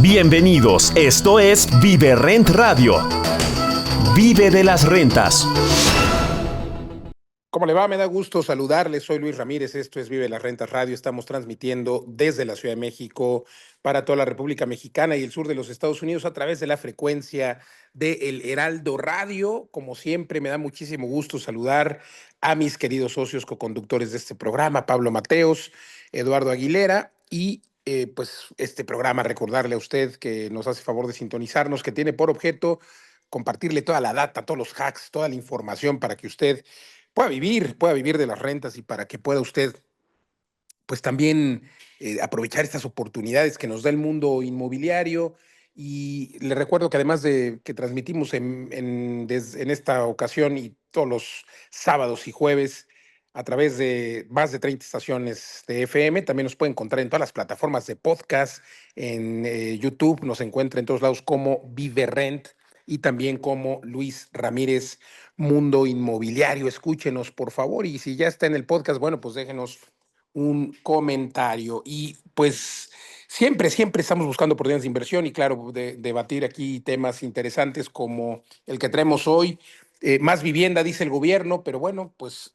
Bienvenidos, esto es Vive Rent Radio. Vive de las rentas. ¿Cómo le va? Me da gusto saludarles. Soy Luis Ramírez. Esto es Vive las Rentas Radio. Estamos transmitiendo desde la Ciudad de México para toda la República Mexicana y el sur de los Estados Unidos a través de la frecuencia de El Heraldo Radio. Como siempre, me da muchísimo gusto saludar a mis queridos socios coconductores de este programa, Pablo Mateos, Eduardo Aguilera y pues este programa, recordarle a usted que nos hace favor de sintonizarnos, que tiene por objeto compartirle toda la data, todos los hacks, toda la información para que usted pueda vivir de las rentas y para que pueda usted, pues también aprovechar estas oportunidades que nos da el mundo inmobiliario. Y le recuerdo que además de que transmitimos en esta ocasión y todos los sábados y jueves a través de más de 30 estaciones de FM, también nos puede encontrar en todas las plataformas de podcast, en YouTube, nos encuentra en todos lados como Vive Rent y también como Luis Ramírez Mundo Inmobiliario. Escúchenos, por favor, y si ya está en el podcast, bueno, pues déjenos un comentario. Y pues siempre estamos buscando oportunidades de inversión y claro, debatir aquí temas interesantes como el que traemos hoy. Más vivienda, dice el gobierno, pero bueno, pues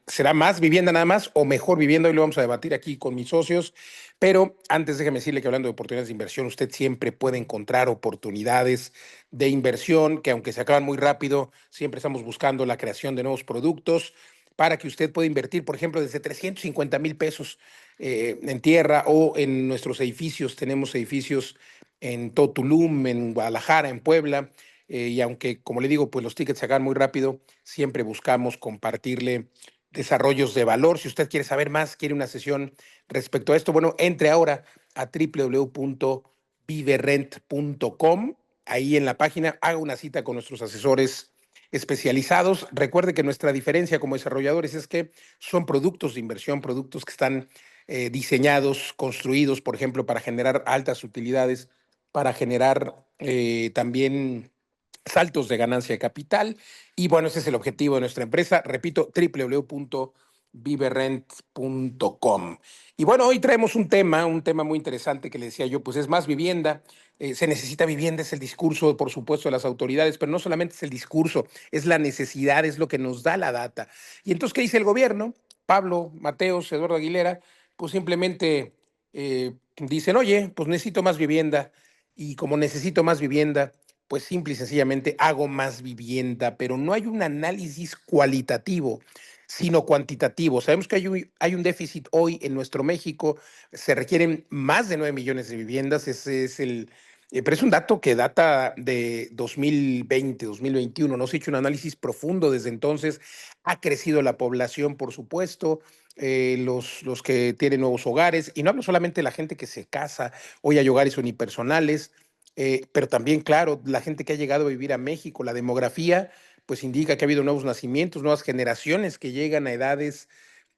será más vivienda nada más o mejor vivienda. Hoy lo vamos a debatir aquí con mis socios. Pero antes déjeme decirle que hablando de oportunidades de inversión, usted siempre puede encontrar oportunidades de inversión que aunque se acaban muy rápido, siempre estamos buscando la creación de nuevos productos para que usted pueda invertir, por ejemplo, desde 350,000 pesos en tierra o en nuestros edificios. Tenemos edificios en todo Tulum, en Guadalajara, en Puebla, y aunque, como le digo, pues los tickets se hagan muy rápido, siempre buscamos compartirle desarrollos de valor. Si usted quiere saber más, quiere una sesión respecto a esto, bueno, entre ahora a www.viverent.com. Ahí en la página, haga una cita con nuestros asesores especializados. Recuerde que nuestra diferencia como desarrolladores es que son productos de inversión, productos que están diseñados, construidos, por ejemplo, para generar altas utilidades, para generar también saltos de ganancia de capital. Y bueno, ese es el objetivo de nuestra empresa. Repito, www.viverent.com. Y bueno, hoy traemos un tema muy interesante que le decía yo, pues es más vivienda. Se necesita vivienda, es el discurso, por supuesto, de las autoridades, pero no solamente es el discurso, es la necesidad, es lo que nos da la data. Y entonces, ¿qué dice el gobierno? Pablo, Mateos, Eduardo Aguilera, pues simplemente dicen, oye, pues necesito más vivienda. Y como necesito más vivienda, pues simple y sencillamente hago más vivienda, pero no hay un análisis cualitativo, sino cuantitativo. Sabemos que hay un déficit hoy en nuestro México, se requieren más de 9 millones de viviendas, ese es pero es un dato que data de 2020, 2021, no se ha hecho un análisis profundo desde entonces, ha crecido la población, por supuesto, los que tienen nuevos hogares, y no hablo solamente de la gente que se casa, hoy hay hogares unipersonales, pero también, claro, la gente que ha llegado a vivir a México, la demografía, pues indica que ha habido nuevos nacimientos, nuevas generaciones que llegan a edades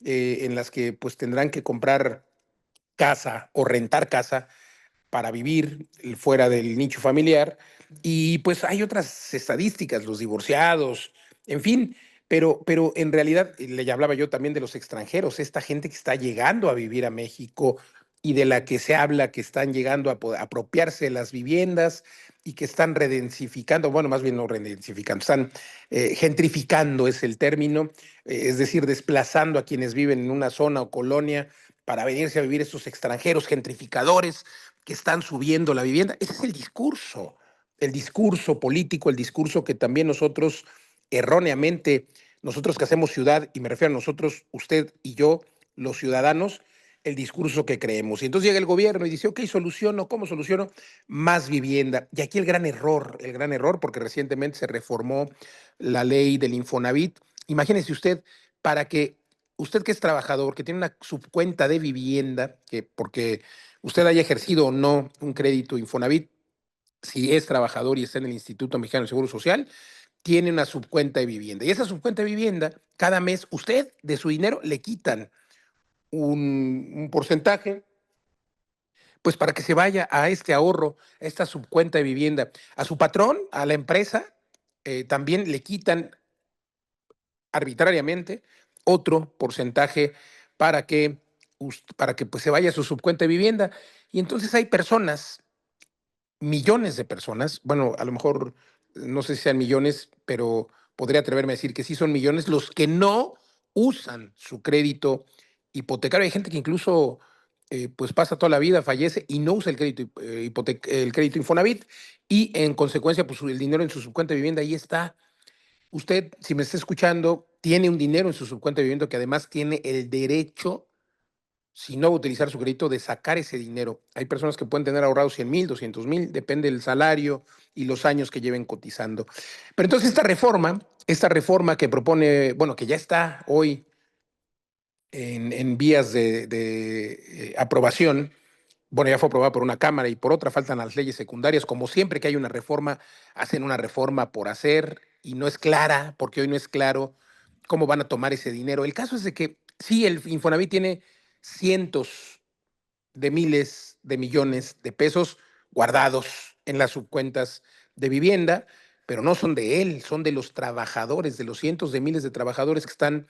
en las que pues tendrán que comprar casa o rentar casa para vivir fuera del nicho familiar. Y pues hay otras estadísticas, los divorciados, en fin, pero en realidad le hablaba yo también de los extranjeros, esta gente que está llegando a vivir a México y de la que se habla que están llegando a apropiarse de las viviendas y que están redensificando, bueno, más bien no redensificando, están gentrificando es el término, es decir, desplazando a quienes viven en una zona o colonia para venirse a vivir estos extranjeros gentrificadores que están subiendo la vivienda. Ese es el discurso político, el discurso que también nosotros erróneamente, nosotros que hacemos ciudad, y me refiero a nosotros, usted y yo, los ciudadanos, el discurso que creemos. Y entonces llega el gobierno y dice, ok, soluciono, ¿cómo soluciono? Más vivienda. Y aquí el gran error, porque recientemente se reformó la ley del Infonavit. Imagínese usted, para que usted que es trabajador, que tiene una subcuenta de vivienda, que porque usted haya ejercido o no un crédito Infonavit, si es trabajador y está en el Instituto Mexicano del Seguro Social, tiene una subcuenta de vivienda. Y esa subcuenta de vivienda, cada mes, usted de su dinero le quitan un porcentaje, pues para que se vaya a este ahorro, a esta subcuenta de vivienda. A su patrón, a la empresa, también le quitan arbitrariamente otro porcentaje para que, para que pues, se vaya a su subcuenta de vivienda. Y entonces hay personas millones de personas, bueno, a lo mejor no sé si sean millones, pero podría atreverme a decir que sí son millones los que no usan su crédito hipotecario. Hay gente que incluso pues pasa toda la vida, fallece y no usa el crédito, el crédito Infonavit y en consecuencia pues el dinero en su subcuenta de vivienda ahí está. Usted, si me está escuchando, tiene un dinero en su subcuenta de vivienda que además tiene el derecho, si no va a utilizar su crédito, de sacar ese dinero. Hay personas que pueden tener ahorrados 100,000, 200,000, depende del salario y los años que lleven cotizando. Pero entonces esta reforma que propone, bueno, que ya está hoy en vías de aprobación, bueno, ya fue aprobada por una Cámara y por otra faltan las leyes secundarias. Como siempre que hay una reforma, hacen una reforma por hacer y no es clara, porque hoy no es claro cómo van a tomar ese dinero. El caso es de que sí, el Infonavit tiene cientos de miles de millones de pesos guardados en las subcuentas de vivienda, pero no son de él, son de los trabajadores, de los cientos de miles de trabajadores que están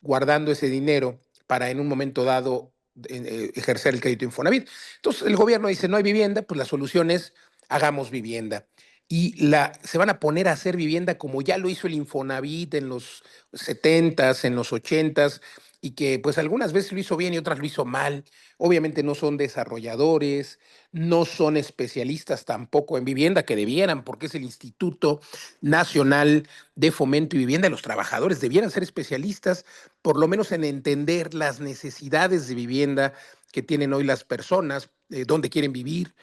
guardando ese dinero para en un momento dado ejercer el crédito Infonavit. Entonces el gobierno dice, no hay vivienda, pues la solución es hagamos vivienda. Y se van a poner a hacer vivienda como ya lo hizo el Infonavit en los 70s, en los 80s, y que pues algunas veces lo hizo bien y otras lo hizo mal. Obviamente no son desarrolladores, no son especialistas tampoco en vivienda, que debieran, porque es el Instituto Nacional de Fomento y Vivienda. Los trabajadores debieran ser especialistas por lo menos en entender las necesidades de vivienda que tienen hoy las personas, dónde quieren vivir.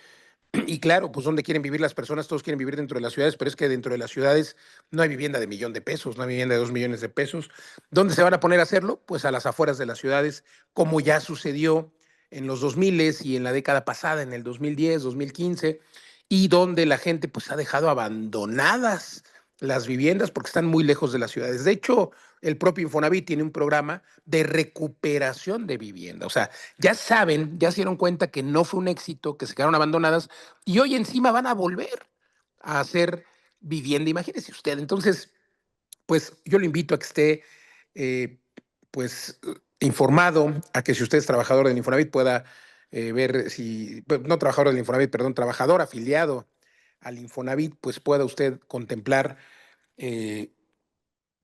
Y claro, pues dónde quieren vivir las personas, todos quieren vivir dentro de las ciudades, pero es que dentro de las ciudades no hay vivienda de 1,000,000 de pesos, no hay vivienda de 2,000,000 de pesos. ¿Dónde se van a poner a hacerlo? Pues a las afueras de las ciudades, como ya sucedió en los 2000 y en la década pasada, en el 2010, 2015, y donde la gente pues ha dejado abandonadas las viviendas porque están muy lejos de las ciudades. De hecho, el propio Infonavit tiene un programa de recuperación de vivienda. O sea, ya saben, ya se dieron cuenta que no fue un éxito, que se quedaron abandonadas y hoy encima van a volver a hacer vivienda. Imagínese usted. Entonces, pues yo lo invito a que esté, eh, pues, informado, a que si usted es trabajador del Infonavit pueda ver si, pues, no trabajador del Infonavit, perdón, trabajador afiliado al Infonavit, pues pueda usted contemplar eh,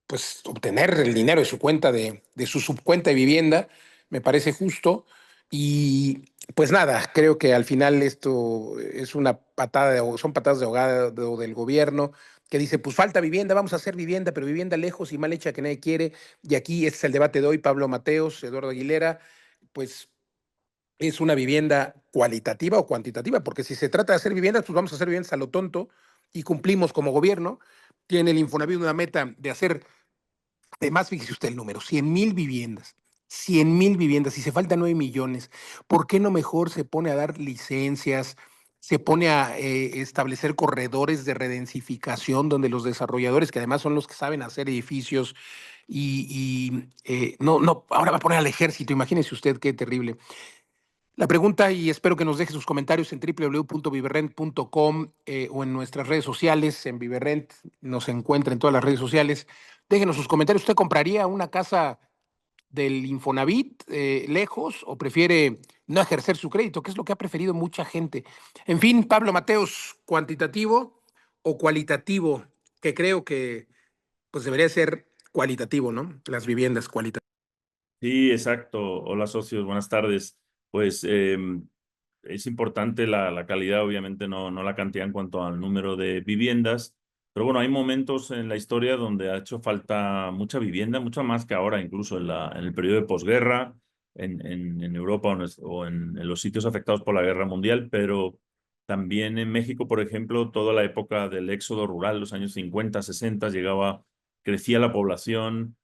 pues obtener el dinero de su cuenta de su subcuenta de vivienda, me parece justo. Y pues nada, creo que al final esto es una patada, son patadas de ahogado del gobierno que dice, pues falta vivienda, vamos a hacer vivienda, pero vivienda lejos y mal hecha que nadie quiere. Y aquí este es el debate de hoy, Pablo Mateos, Eduardo Aguilera, pues es una vivienda cualitativa o cuantitativa, porque si se trata de hacer viviendas, pues vamos a hacer viviendas a lo tonto y cumplimos como gobierno. Tiene el Infonavit una meta de hacer. Además, fíjese usted el número, 100,000 viviendas. 100,000 viviendas y se faltan 9 millones. ¿Por qué no mejor se pone a dar licencias, se pone a establecer corredores de redensificación donde los desarrolladores, que además son los que saben hacer edificios, no, ahora va a poner al ejército, imagínese usted qué terrible. La pregunta, y espero que nos deje sus comentarios en www.viverrent.com o en nuestras redes sociales, en Viverrent, nos encuentra en todas las redes sociales. Déjenos sus comentarios. ¿Usted compraría una casa del Infonavit lejos o prefiere no ejercer su crédito? ¿Qué es lo que ha preferido mucha gente? En fin, Pablo Mateos, cuantitativo o cualitativo, que creo que pues debería ser cualitativo, ¿no? Las viviendas cualitativas. Sí, exacto. Hola socios, buenas tardes. Pues es importante la calidad, obviamente no la cantidad en cuanto al número de viviendas, pero bueno, hay momentos en la historia donde ha hecho falta mucha vivienda, mucha más que ahora, incluso en el periodo de posguerra, en Europa o en los sitios afectados por la guerra mundial, pero también en México, por ejemplo, toda la época del éxodo rural, los años 50, 60, crecía la población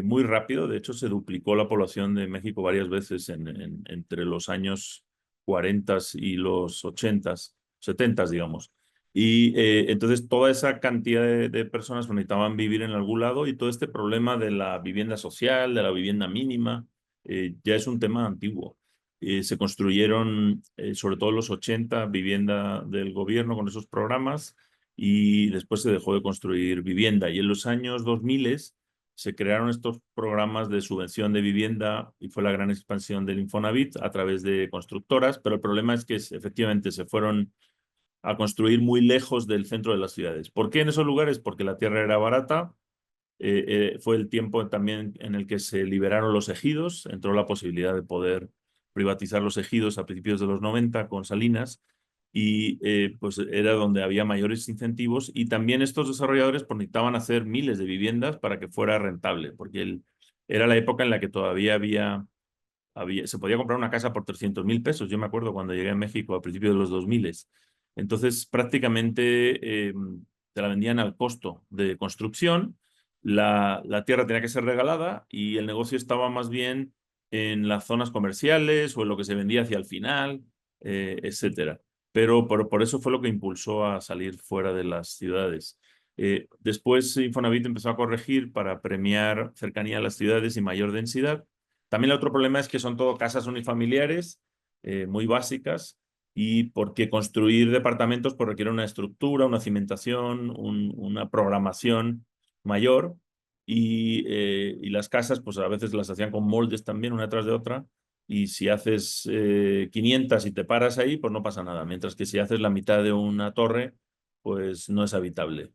muy rápido. De hecho, se duplicó la población de México varias veces entre los años 40 y los 80, 70, digamos. Y entonces toda esa cantidad de personas necesitaban vivir en algún lado y todo este problema de la vivienda social, de la vivienda mínima, ya es un tema antiguo. Se construyeron, sobre todo en los 80, vivienda del gobierno con esos programas y después se dejó de construir vivienda. Y en los años 2000 se crearon estos programas de subvención de vivienda y fue la gran expansión del Infonavit a través de constructoras, pero el problema es que efectivamente se fueron a construir muy lejos del centro de las ciudades. ¿Por qué en esos lugares? Porque la tierra era barata. Fue el tiempo también en el que se liberaron los ejidos, entró la posibilidad de poder privatizar los ejidos a principios de los 90 con Salinas, y pues era donde había mayores incentivos, y también estos desarrolladores pues, necesitaban hacer miles de viviendas para que fuera rentable, porque era la época en la que todavía se podía comprar una casa por 300.000 pesos. Yo me acuerdo cuando llegué a México a principios de los 2000. Entonces, prácticamente te la vendían al costo de construcción. La tierra tenía que ser regalada y el negocio estaba más bien en las zonas comerciales o en lo que se vendía hacia el final, etcétera. Pero por eso fue lo que impulsó a salir fuera de las ciudades. Después Infonavit empezó a corregir para premiar cercanía a las ciudades y mayor densidad. También el otro problema es que son todo casas unifamiliares, muy básicas, y porque construir departamentos pues, requiere una estructura, una cimentación, una programación mayor, y las casas pues a veces las hacían con moldes también, una tras de otra, y si haces 500 y te paras ahí, pues no pasa nada, mientras que si haces la mitad de una torre, pues no es habitable.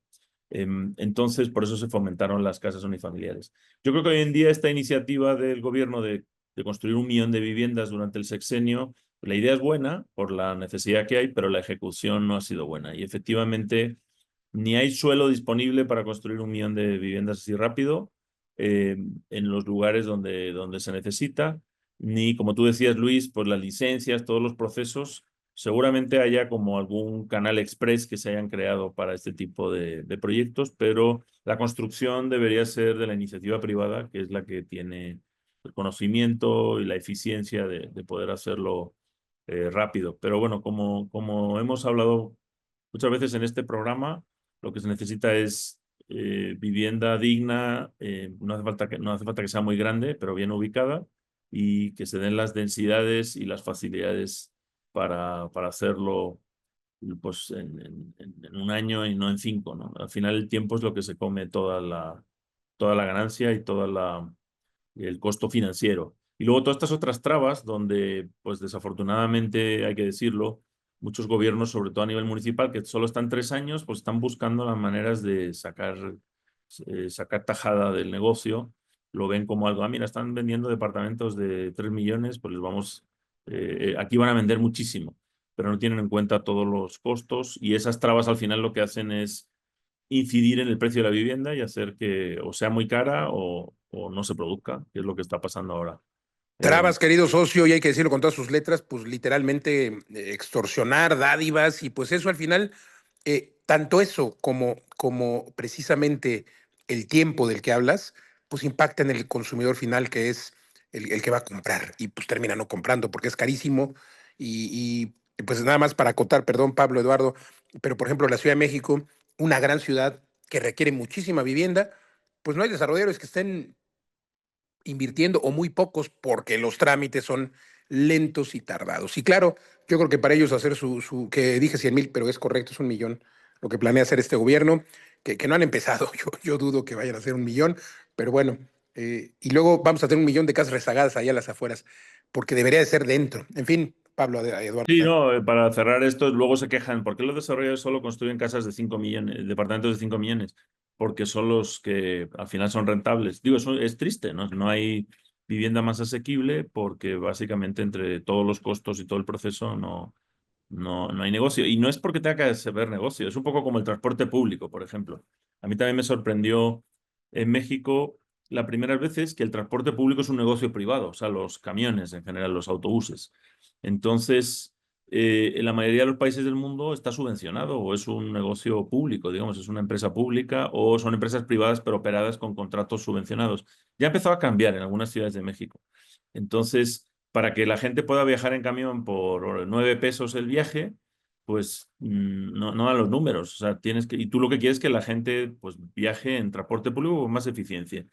Entonces, por eso se fomentaron las casas unifamiliares. Yo creo que hoy en día esta iniciativa del gobierno de construir 1 millón de viviendas durante el sexenio, la idea es buena por la necesidad que hay, pero la ejecución no ha sido buena. Y efectivamente, ni hay suelo disponible para construir 1 millón de viviendas así rápido en los lugares donde se necesita, ni, como tú decías, Luis, pues las licencias, todos los procesos. Seguramente haya como algún canal express que se hayan creado para este tipo de proyectos, pero la construcción debería ser de la iniciativa privada, que es la que tiene el conocimiento y la eficiencia de poder hacerlo rápido. Pero bueno, como hemos hablado muchas veces en este programa, lo que se necesita es vivienda digna, no hace falta que sea muy grande, pero bien ubicada, y que se den las densidades y las facilidades para hacerlo pues, en 1 año y no en 5, ¿no? Al final el tiempo es lo que se come toda la ganancia y el costo financiero. Y luego todas estas otras trabas donde, pues desafortunadamente, hay que decirlo, muchos gobiernos, sobre todo a nivel municipal, que solo están 3 años, pues están buscando las maneras de sacar tajada del negocio. Lo ven como algo, mira, están vendiendo departamentos de 3 millones, pues les vamos, aquí van a vender muchísimo, pero no tienen en cuenta todos los costos, y esas trabas al final lo que hacen es incidir en el precio de la vivienda y hacer que o sea muy cara o no se produzca, que es lo que está pasando ahora. Trabas, querido socio, y hay que decirlo con todas sus letras, pues literalmente extorsionar, dádivas, y pues eso al final, tanto eso como precisamente el tiempo del que hablas, pues impacta en el consumidor final, que es el que va a comprar, y pues termina no comprando porque es carísimo. Pues nada más para acotar, perdón, Pablo, Eduardo, pero por ejemplo, la Ciudad de México, una gran ciudad que requiere muchísima vivienda, pues no hay desarrolladores que estén invirtiendo o muy pocos porque los trámites son lentos y tardados. Y claro, yo creo que para ellos hacer que dije 100,000, pero es correcto, es 1 millón lo que planea hacer este gobierno, que no han empezado. Yo dudo que vayan a hacer 1 millón, pero bueno, y luego vamos a tener 1 millón de casas rezagadas allá a las afueras, porque debería de ser dentro. En fin, Pablo, Eduardo. Sí, no, para cerrar esto, luego se quejan, ¿por qué los desarrolladores solo construyen casas de 5 millones, departamentos de 5 millones? Porque son los que al final son rentables. Digo, eso es triste, ¿no? No hay vivienda más asequible porque básicamente entre todos los costos y todo el proceso no hay negocio. Y no es porque tenga que ver negocio, es un poco como el transporte público, por ejemplo. A mí también me sorprendió en México la primera vez que el transporte público es un negocio privado, o sea, los camiones en general, los autobuses. Entonces, en la mayoría de los países del mundo está subvencionado o es un negocio público, digamos, es una empresa pública o son empresas privadas pero operadas con contratos subvencionados. Ya empezó a cambiar en algunas ciudades de México. Entonces, para que la gente pueda viajar en camión por 9 pesos el viaje, pues no dan los números. O sea, y tú lo que quieres es que la gente pues, viaje en transporte público con más eficiencia.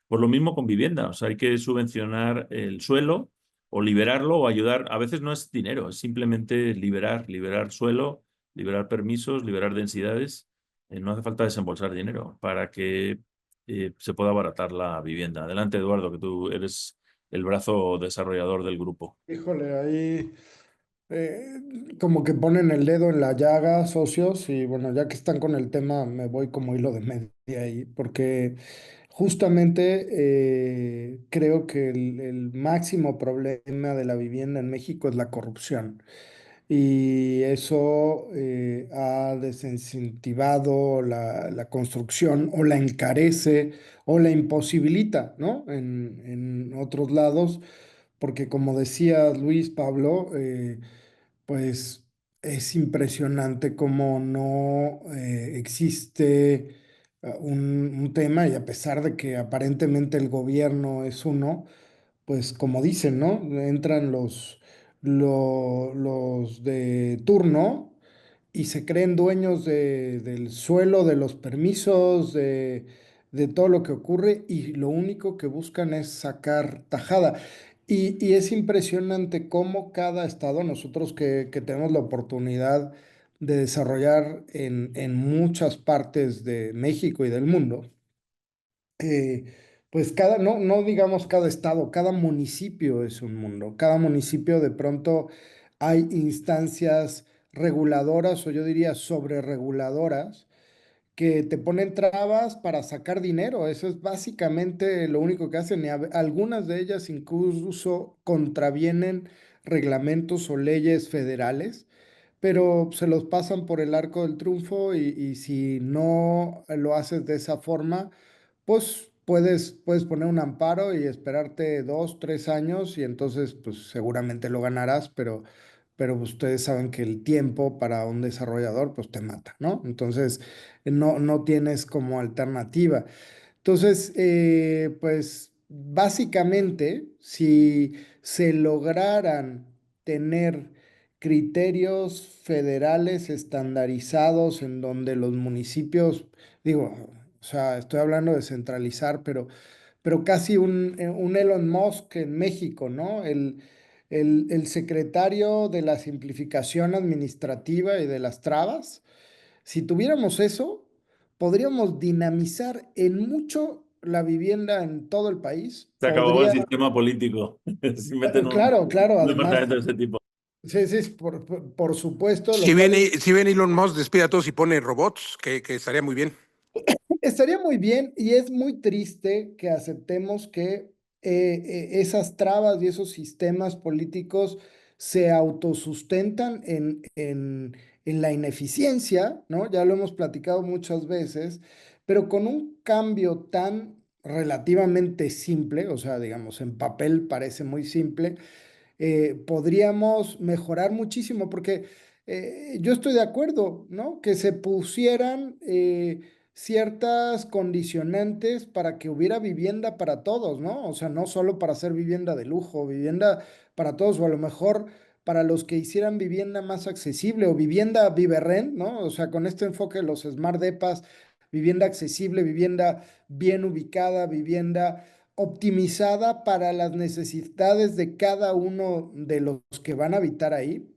Pues lo mismo con vivienda. O sea, hay que subvencionar el suelo o liberarlo o ayudar. A veces no es dinero, es simplemente liberar suelo, liberar permisos, liberar densidades. No hace falta desembolsar dinero para que se pueda abaratar la vivienda. Adelante, Eduardo, que tú eres el brazo desarrollador del grupo. Híjole, ahí Eh, Como que ponen el dedo en la llaga, socios, y bueno, ya que están con el tema, me voy como hilo de media ahí, porque justamente creo que el máximo problema de la vivienda en México es la corrupción. Y eso ha desincentivado la construcción o la encarece o la imposibilita, ¿no? En otros lados, porque como decía Luis Pablo, pues es impresionante cómo no existe un tema y a pesar de que aparentemente el gobierno es uno, pues como dicen, ¿no? Entran los de turno y se creen dueños del suelo, de los permisos, de todo lo que ocurre y lo único que buscan es sacar tajada. Y es impresionante cómo cada estado, nosotros que tenemos la oportunidad de desarrollar en muchas partes de México y del mundo, eh, pues no digamos cada estado, cada municipio es un mundo. Cada municipio de pronto hay instancias reguladoras o yo diría sobrereguladoras que te ponen trabas para sacar dinero. Eso es básicamente lo único que hacen. Y algunas de ellas incluso contravienen reglamentos o leyes federales, pero se los pasan por el arco del triunfo y si no lo haces de esa forma, pues puedes poner un amparo y esperarte 2, 3 años y entonces pues seguramente lo ganarás, pero ustedes saben que el tiempo para un desarrollador pues te mata, ¿no? Entonces no tienes como alternativa. Entonces, pues básicamente, si se lograran tener criterios federales estandarizados en donde los municipios, digo, o sea, estoy hablando de centralizar, pero casi un Elon Musk en México, ¿no? El secretario de la simplificación administrativa y de las trabas, si tuviéramos eso, podríamos dinamizar en mucho la vivienda en todo el país. Se acabó el sistema político. Si meten Claro, claro, un además, departamento de ese tipo. sí, sí, por supuesto, lo cual Si viene Elon Musk, despide a todos y pone robots, que estaría muy bien. estaría muy bien y es muy triste que aceptemos que esas trabas y esos sistemas políticos se autosustentan en la ineficiencia, ¿no? Ya lo hemos platicado muchas veces, pero con un cambio tan relativamente simple, o sea, digamos, en papel parece muy simple, podríamos mejorar muchísimo, porque yo estoy de acuerdo, ¿no? Que se pusieran ciertas condicionantes para que hubiera vivienda para todos, ¿no? O sea, no solo para hacer vivienda de lujo, vivienda para todos, o a lo mejor para los que hicieran vivienda más accesible o vivienda viverrent, ¿no? O sea, con este enfoque de los smart depas, vivienda accesible, vivienda bien ubicada, vivienda optimizada para las necesidades de cada uno de los que van a habitar ahí,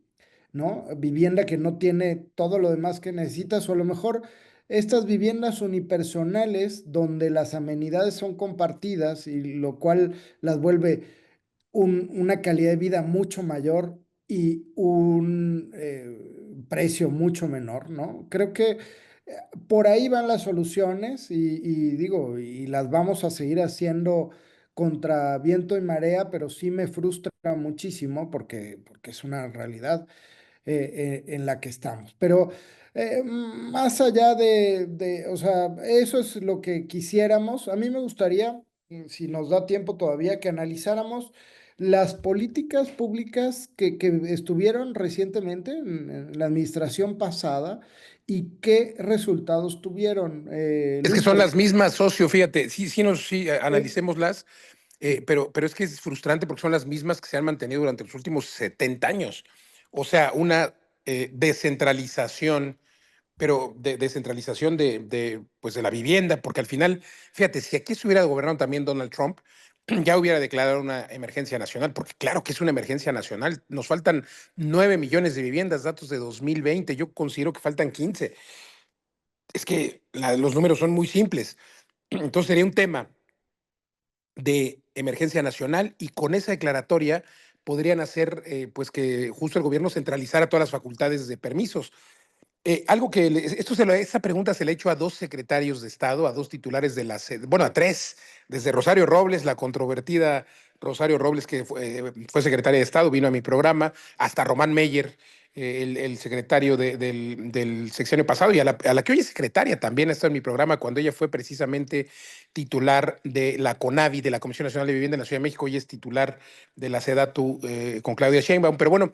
¿no? Vivienda que no tiene todo lo demás que necesitas, o a lo mejor estas viviendas unipersonales donde las amenidades son compartidas y lo cual las vuelve una calidad de vida mucho mayor y un precio mucho menor, ¿no? Creo que por ahí van las soluciones y digo, y las vamos a seguir haciendo contra viento y marea, pero sí me frustra muchísimo porque es una realidad en la que estamos. Pero más allá o sea, eso es lo que quisiéramos. A mí me gustaría, si nos da tiempo todavía, que analizáramos las políticas públicas que estuvieron recientemente en la administración pasada y qué resultados tuvieron, Es que Luis, son porque las mismas, socio, fíjate, sí, eh, analicémoslas, pero es que es frustrante porque son las mismas que se han mantenido durante los últimos 70 años. O sea, una descentralización, pero descentralización pues de la vivienda, porque al final, fíjate, si aquí se hubiera gobernado también Donald Trump, ya hubiera declarado una emergencia nacional, porque claro que es una emergencia nacional. Nos faltan 9 millones de viviendas, datos de 2020. Yo considero que faltan 15. Es que los números son muy simples. Entonces sería un tema de emergencia nacional y con esa declaratoria podrían hacer pues que justo el gobierno centralizara todas las facultades de permisos. Algo que esta pregunta se le ha hecho a dos secretarios de Estado, a dos titulares de bueno, a tres, desde Rosario Robles, la controvertida Rosario Robles, que fue secretaria de Estado, vino a mi programa, hasta Román Meyer, el secretario del sexenio pasado, y a la que hoy es secretaria también está en mi programa, cuando ella fue precisamente titular de la CONAVI, de la Comisión Nacional de Vivienda en la Ciudad de México, y es titular de la SEDATU con Claudia Sheinbaum. Pero bueno,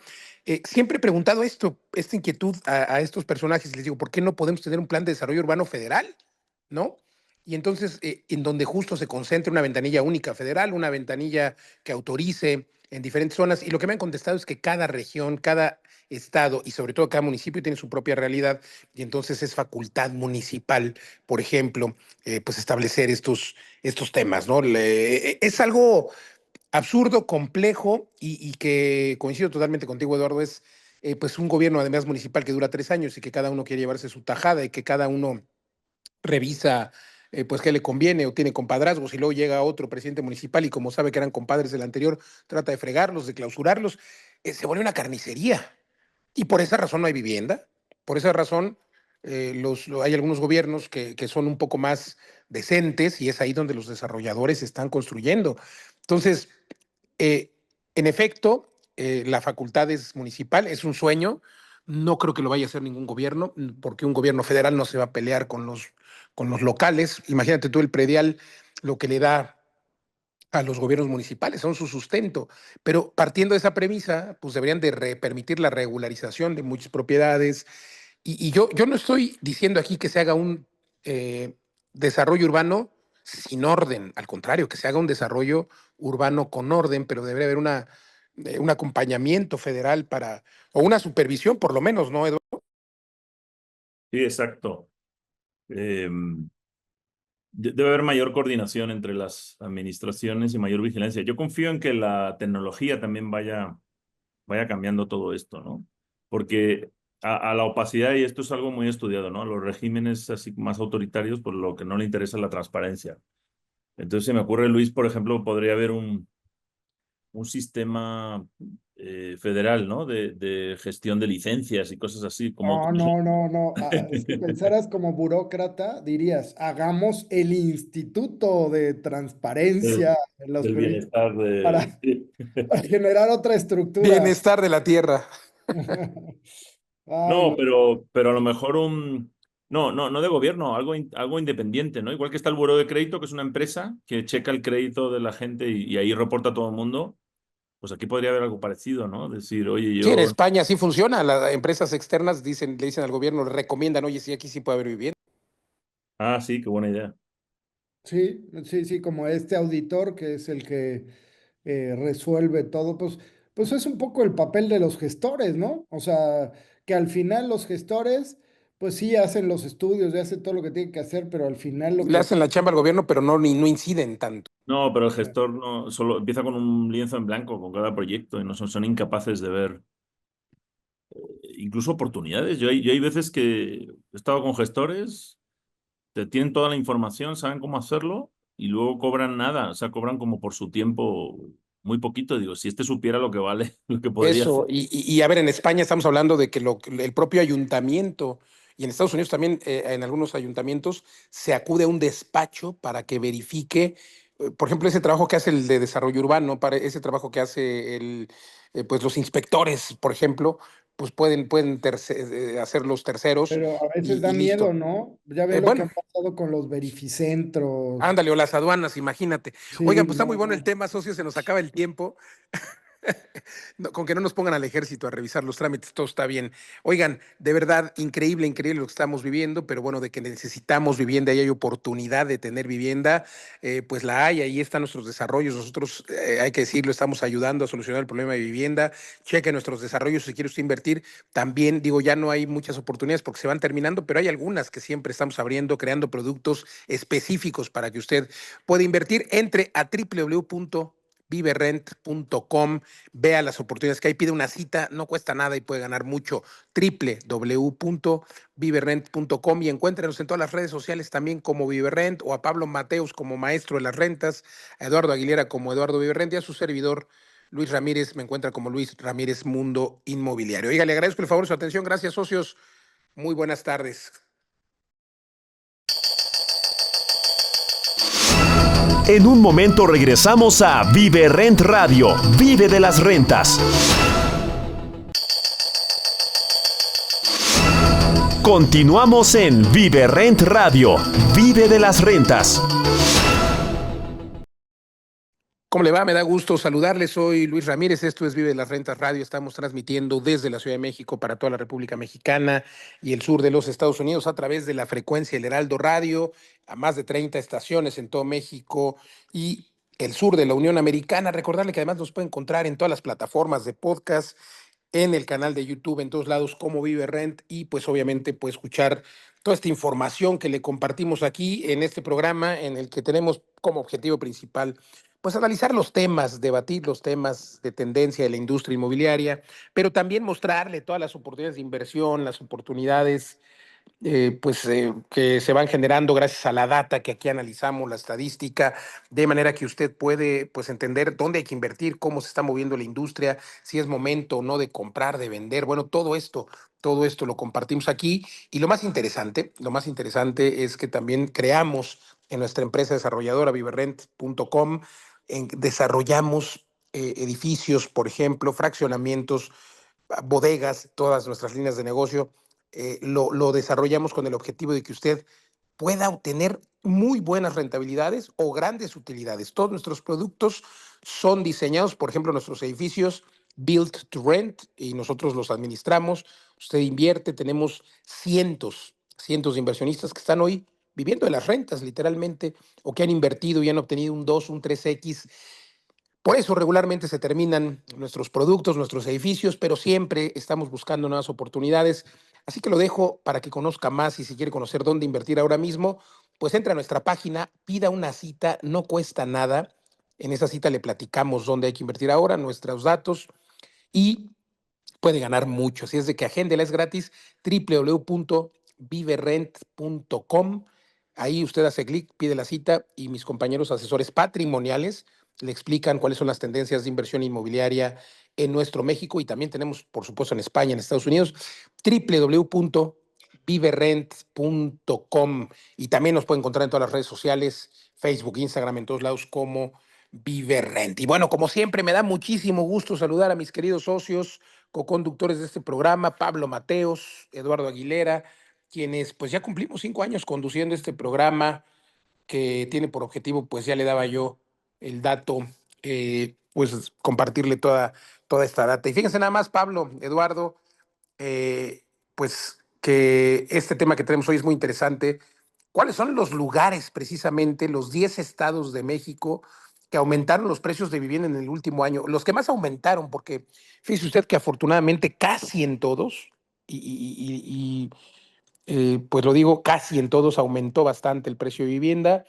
siempre he preguntado esta inquietud a estos personajes y les digo, ¿por qué no podemos tener un plan de desarrollo urbano federal? ¿No? Y entonces, en donde justo se concentre una ventanilla única federal, una ventanilla que autorice en diferentes zonas. Y lo que me han contestado es que cada región, cada estado y sobre todo cada municipio tiene su propia realidad y entonces es facultad municipal, por ejemplo, pues establecer estos temas, ¿no? Es algo absurdo, complejo y que coincido totalmente contigo, Eduardo, es pues un gobierno además municipal que dura 3 años y que cada uno quiere llevarse su tajada y que cada uno revisa pues qué le conviene o tiene compadrazgos y luego llega otro presidente municipal y como sabe que eran compadres del anterior, trata de fregarlos, de clausurarlos, se vuelve una carnicería. Y por esa razón no hay vivienda, por esa razón hay algunos gobiernos que son un poco más decentes y es ahí donde los desarrolladores están construyendo. Entonces, eh, en efecto, la facultad es municipal, es un sueño. No creo que lo vaya a hacer ningún gobierno, porque un gobierno federal no se va a pelear con los locales. Imagínate tú el predial, lo que le da a los gobiernos municipales, son su sustento. Pero partiendo de esa premisa, pues deberían de permitir la regularización de muchas propiedades. Y yo no estoy diciendo aquí que se haga un desarrollo urbano sin orden, al contrario, que se haga un desarrollo urbano con orden, pero debería haber un acompañamiento federal o una supervisión por lo menos, ¿no, Eduardo? Sí, exacto. Debe haber mayor coordinación entre las administraciones y mayor vigilancia. Yo confío en que la tecnología también vaya cambiando todo esto, ¿no? Porque a la opacidad, y esto es algo muy estudiado, ¿no? A los regímenes así más autoritarios, por lo que no le interesa la transparencia. Entonces se me ocurre, Luis, por ejemplo, podría haber un sistema federal, ¿no? De gestión de licencias y cosas así, como No, no, no, no. Si pensaras como burócrata, dirías, hagamos el Instituto de del, Transparencia en los del bienestar de... para, para generar otra estructura. Bienestar de la tierra. Ay, No, no. pero a lo mejor no de gobierno, algo independiente, ¿no? Igual que está el Buró de Crédito, que es una empresa que checa el crédito de la gente y ahí reporta a todo el mundo. Pues aquí podría haber algo parecido, ¿no? Decir, oye, Sí, en yo... España sí funciona. Las empresas externas le dicen al gobierno, le recomiendan, oye, sí, aquí sí puede haber vivienda. Ah, sí, qué buena idea. Sí, sí, sí, como este auditor que es el que resuelve todo, pues es un poco el papel de los gestores, ¿no? O sea, que al final los gestores, pues sí hacen los estudios y hacen todo lo que tienen que hacer, pero al final lo Le que... hacen la chamba al gobierno, pero no inciden tanto. No, pero el gestor no solo empieza con un lienzo en blanco con cada proyecto y no son incapaces de ver incluso oportunidades. Yo hay veces que he estado con gestores, te tienen toda la información, saben cómo hacerlo y luego cobran nada, o sea, cobran como por su tiempo muy poquito. Digo, si este supiera lo que vale, lo que podría hacer. Eso, y a ver, en España estamos hablando de que el propio ayuntamiento, y en Estados Unidos también, en algunos ayuntamientos, se acude a un despacho para que verifique, por ejemplo, ese trabajo que hace el de desarrollo urbano, para ese trabajo que hace pues los inspectores, por ejemplo, pues pueden hacer los terceros, Pero a veces da y miedo, listo. ¿no? Ya ves lo que Bueno, han pasado con los verificentros. ándale, o las aduanas, imagínate. Oigan, Sí, pues está muy no, bueno el no. tema, socio, se nos acaba el tiempo. Con que no nos pongan al ejército a revisar los trámites, todo está bien. Oigan, de verdad, increíble, increíble lo que estamos viviendo, pero bueno, de que necesitamos vivienda y hay oportunidad de tener vivienda, pues la hay, ahí están nuestros desarrollos. Nosotros, hay que decirlo, estamos ayudando a solucionar el problema de vivienda. Cheque nuestros desarrollos si quiere usted invertir. También, digo, ya no hay muchas oportunidades porque se van terminando, pero hay algunas que siempre estamos abriendo, creando productos específicos para que usted pueda invertir. Entre a www.viverrent.com, vea las oportunidades que hay, pide una cita, no cuesta nada y puede ganar mucho. www.viverrent.com y encuéntrenos en todas las redes sociales también como Viverrent o a Pablo Mateus como maestro de las rentas, a Eduardo Aguilera como Eduardo Viverrent y a su servidor Luis Ramírez, me encuentra como Luis Ramírez Mundo Inmobiliario. Oiga, le agradezco el favor de su atención. Gracias, socios. Muy buenas tardes. En un momento regresamos a Vive Rent Radio. Vive de las rentas. Continuamos en Vive Rent Radio. Vive de las rentas. ¿Cómo le va? Me da gusto saludarles. Soy Luis Ramírez. Esto es Vive de las Rentas Radio. Estamos transmitiendo desde la Ciudad de México para toda la República Mexicana y el sur de los Estados Unidos a través de la frecuencia El Heraldo Radio, a más de 30 estaciones en todo México y el sur de la Unión Americana. Recordarle que además nos puede encontrar en todas las plataformas de podcast, en el canal de YouTube, en todos lados como Vive Rent, y pues obviamente puede escuchar toda esta información que le compartimos aquí en este programa, en el que tenemos como objetivo principal pues analizar los temas, debatir los temas de tendencia de la industria inmobiliaria, pero también mostrarle todas las oportunidades de inversión, las oportunidades que se van generando gracias a la data que aquí analizamos, la estadística, de manera que usted puede pues entender dónde hay que invertir, cómo se está moviendo la industria, si es momento o no de comprar, de vender. Bueno, todo esto lo compartimos aquí. Y lo más interesante es que también creamos en nuestra empresa desarrolladora viverrent.com, desarrollamos edificios, por ejemplo, fraccionamientos, bodegas, todas nuestras líneas de negocio. Lo desarrollamos con el objetivo de que usted pueda obtener muy buenas rentabilidades o grandes utilidades. Todos nuestros productos son diseñados, por ejemplo, nuestros edificios Build to Rent, y nosotros los administramos. Usted invierte, tenemos cientos de inversionistas que están hoy viviendo de las rentas, literalmente, o que han invertido y han obtenido un 2, un 3X. Por eso regularmente se terminan nuestros productos, nuestros edificios, pero siempre estamos buscando nuevas oportunidades. Así que lo dejo para que conozca más, y si quiere conocer dónde invertir ahora mismo, pues entra a nuestra página, pida una cita, no cuesta nada. En esa cita le platicamos dónde hay que invertir ahora, nuestros datos, y puede ganar mucho. Así es de que agéndela, es gratis, www.viverrent.com. Ahí usted hace clic, pide la cita y mis compañeros asesores patrimoniales le explican cuáles son las tendencias de inversión inmobiliaria en nuestro México, y también tenemos, por supuesto, en España, en Estados Unidos, www.viverrent.com, y también nos pueden encontrar en todas las redes sociales, Facebook, Instagram, en todos lados como Vive Rent. Y bueno, como siempre, me da muchísimo gusto saludar a mis queridos socios, coconductores de este programa, Pablo Mateos, Eduardo Aguilera, quienes pues ya cumplimos 5 años conduciendo este programa que tiene por objetivo, pues ya le daba yo el dato, pues compartirle toda esta data. Y fíjense nada más, Pablo, Eduardo, pues que este tema que tenemos hoy es muy interesante. ¿Cuáles son los lugares, precisamente, los 10 estados de México que aumentaron los precios de vivienda en el último año? Los que más aumentaron, porque fíjese usted que afortunadamente casi en todos, pues lo digo, casi en todos aumentó bastante el precio de vivienda.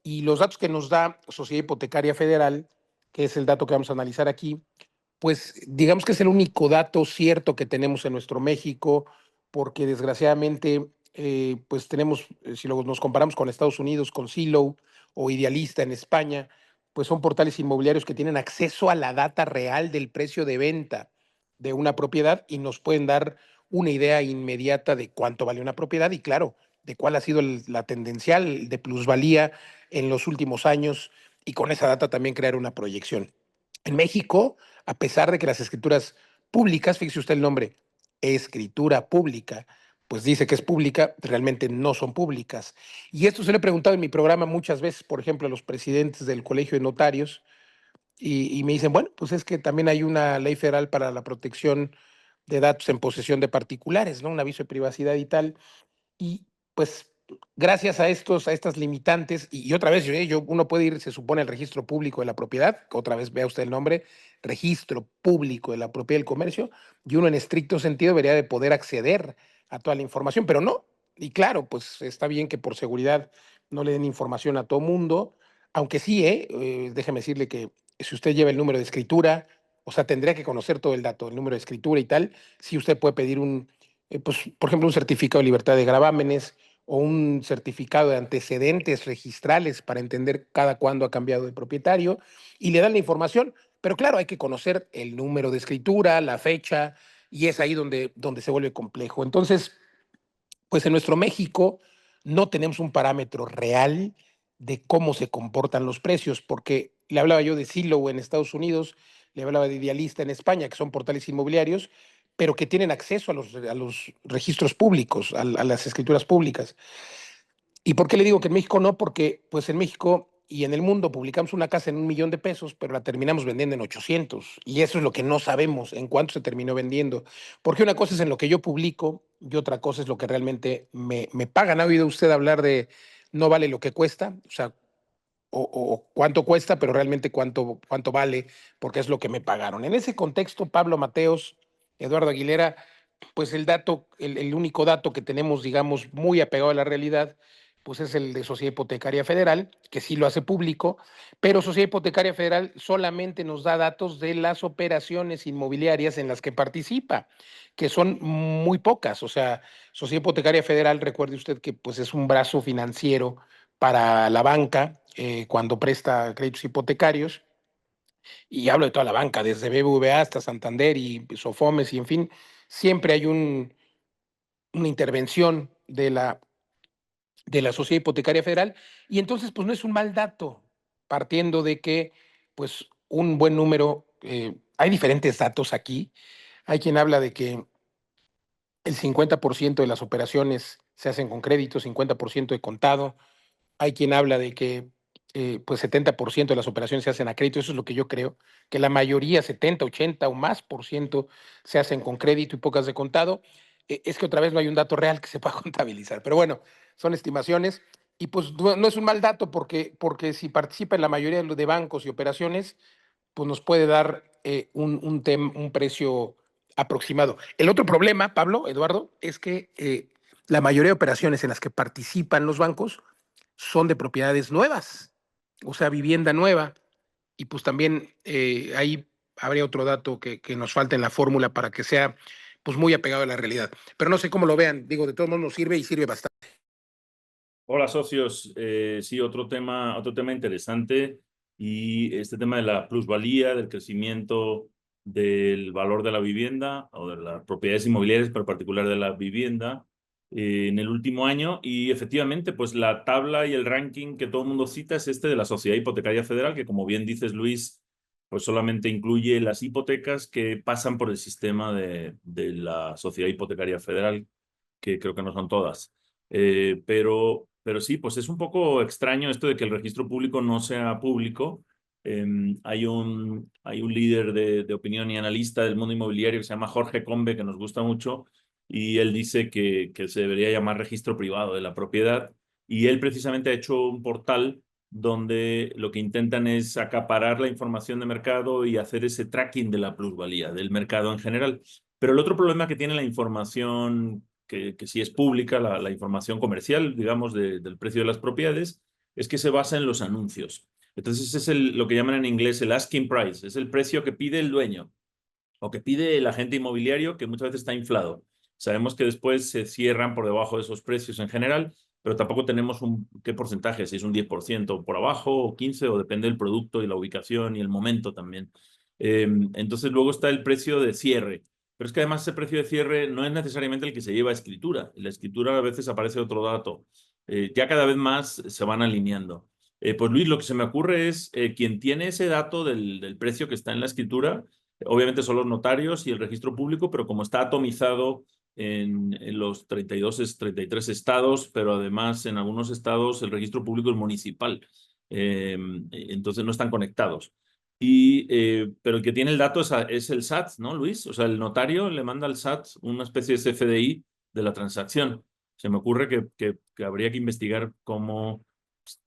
Y los datos que nos da Sociedad Hipotecaria Federal, que es el dato que vamos a analizar aquí, pues digamos que es el único dato cierto que tenemos en nuestro México, porque desgraciadamente, pues tenemos, si nos comparamos con Estados Unidos, con Zillow o Idealista en España, pues son portales inmobiliarios que tienen acceso a la data real del precio de venta de una propiedad y nos pueden dar una idea inmediata de cuánto vale una propiedad y, claro, de cuál ha sido la tendencial de plusvalía en los últimos años, y con esa data también crear una proyección. En México, a pesar de que las escrituras públicas, fíjese usted el nombre, escritura pública, pues dice que es pública, realmente no son públicas. Y esto se lo he preguntado en mi programa muchas veces, por ejemplo, a los presidentes del Colegio de Notarios, y me dicen, bueno, pues es que también hay una ley federal para la protección de datos en posesión de particulares, ¿no? Un aviso de privacidad y tal. Y pues gracias a estas limitantes, y otra vez, uno puede ir, se supone, al registro público de la propiedad, otra vez vea usted el nombre, registro público de la propiedad del comercio, y uno en estricto sentido debería de poder acceder a toda la información, pero no. Y claro, pues está bien que por seguridad no le den información a todo mundo, aunque sí, déjeme decirle que si usted lleva el número de escritura, o sea, tendría que conocer todo el dato, el número de escritura y tal, si usted puede pedir pues, por ejemplo, un certificado de libertad de gravámenes o un certificado de antecedentes registrales para entender cada cuándo ha cambiado de propietario, y le dan la información, pero claro, hay que conocer el número de escritura, la fecha, y es ahí donde se vuelve complejo. Entonces, pues en nuestro México no tenemos un parámetro real de cómo se comportan los precios, porque le hablaba yo de Zillow en Estados Unidos, le hablaba de Idealista en España, que son portales inmobiliarios, pero que tienen acceso a los registros públicos, a las escrituras públicas. ¿Y por qué le digo que en México no? Porque pues en México y en el mundo publicamos una casa en 1 millón de pesos, pero la terminamos vendiendo en 800. Y eso es lo que no sabemos en cuánto se terminó vendiendo. Porque una cosa es en lo que yo publico y otra cosa es lo que realmente me pagan. ¿Ha oído usted hablar de no vale lo que cuesta? O sea, o cuánto cuesta, pero realmente cuánto vale, porque es lo que me pagaron. En ese contexto, Pablo Mateos, Eduardo Aguilera, pues el único dato que tenemos, digamos, muy apegado a la realidad, pues es el de Sociedad Hipotecaria Federal, que sí lo hace público, pero Sociedad Hipotecaria Federal solamente nos da datos de las operaciones inmobiliarias en las que participa, que son muy pocas. O sea, Sociedad Hipotecaria Federal, recuerde usted que pues es un brazo financiero para la banca cuando presta créditos hipotecarios, y hablo de toda la banca, desde BBVA hasta Santander y Sofomes, y en fin, siempre hay una intervención de la Sociedad Hipotecaria Federal, y entonces pues no es un mal dato, partiendo de que pues un buen número, hay diferentes datos aquí, hay quien habla de que el 50% de las operaciones se hacen con crédito, 50% de contado. Hay quien habla de que pues 70% de las operaciones se hacen a crédito. Eso es lo que yo creo, que la mayoría, 70, 80 o más por ciento, se hacen con crédito y pocas de contado. Es que otra vez no hay un dato real que se pueda contabilizar, pero bueno, son estimaciones, y pues no es un mal dato, porque si participa en la mayoría de bancos y operaciones, pues nos puede dar un precio aproximado. El otro problema, Pablo, Eduardo, es que la mayoría de operaciones en las que participan los bancos son de propiedades nuevas, o sea, vivienda nueva. Y pues también ahí habría otro dato que nos falta en la fórmula para que sea pues muy apegado a la realidad. Pero no sé cómo lo vean, digo, de todos modos nos sirve y sirve bastante. Hola socios, sí, otro tema interesante, y este tema de la plusvalía, del crecimiento del valor de la vivienda o de las propiedades inmobiliarias, pero en particular de la vivienda en el último año. Y efectivamente, pues la tabla y el ranking que todo el mundo cita es este de la Sociedad Hipotecaria Federal, que como bien dices, Luis, pues solamente incluye las hipotecas que pasan por el sistema de la Sociedad Hipotecaria Federal, que creo que no son todas. Pero sí, pues es un poco extraño esto de que el registro público no sea público. Hay un líder de opinión y analista del mundo inmobiliario que se llama Jorge Combe, que nos gusta mucho, y él dice que se debería llamar registro privado de la propiedad. Y él precisamente ha hecho un portal donde lo que intentan es acaparar la información de mercado y hacer ese tracking de la plusvalía del mercado en general. Pero el otro problema que tiene la información que sí es pública, la información comercial, digamos, del precio de las propiedades, es que se basa en los anuncios. Entonces es lo que llaman en inglés el asking price, es el precio que pide el dueño o que pide el agente inmobiliario, que muchas veces está inflado. Sabemos que después se cierran por debajo de esos precios en general, pero tampoco tenemos qué porcentaje, si es un 10% por abajo o 15%, o depende del producto y la ubicación y el momento también. Entonces luego está el precio de cierre, pero es que además ese precio de cierre no es necesariamente el que se lleva a escritura. En la escritura a veces aparece otro dato. Ya cada vez más se van alineando. Pues Luis, lo que se me ocurre es quien tiene ese dato del precio que está en la escritura, obviamente son los notarios y el registro público, pero como está atomizado en los 33 estados, pero además en algunos estados el registro público es municipal. Entonces no están conectados. Pero el que tiene el dato es el SAT, ¿no, Luis? O sea, el notario le manda al SAT una especie de CFDI de la transacción. Se me ocurre que habría que investigar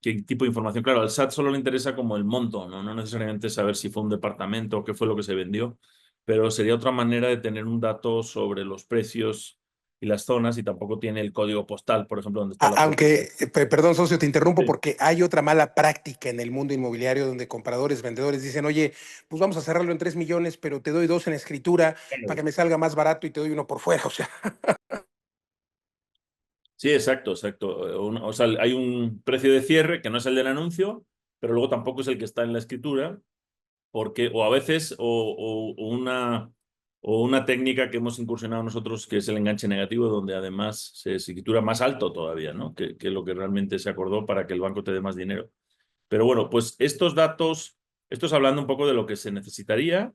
qué tipo de información. Claro, al SAT solo le interesa como el monto, ¿no? No necesariamente saber si fue un departamento o qué fue lo que se vendió, pero sería otra manera de tener un dato sobre los precios y las zonas, y tampoco tiene el código postal, por ejemplo, donde está la propiedad. Aunque, perdón, socio, te interrumpo, Sí. porque hay otra mala práctica en el mundo inmobiliario donde compradores, vendedores dicen, oye, pues vamos a cerrarlo en 3 millones, pero te doy 2 en escritura para que me salga más barato y te doy uno por fuera. O sea, Sí, exacto, exacto. O sea, hay un precio de cierre que no es el del anuncio, pero luego tampoco es el que está en la escritura. porque, o a veces, o una técnica que hemos incursionado nosotros, que es el enganche negativo, donde además se escritura más alto todavía, ¿no? Que lo que realmente se acordó para que el banco te dé más dinero. Pero bueno, pues estos datos, esto es hablando un poco de lo que se necesitaría.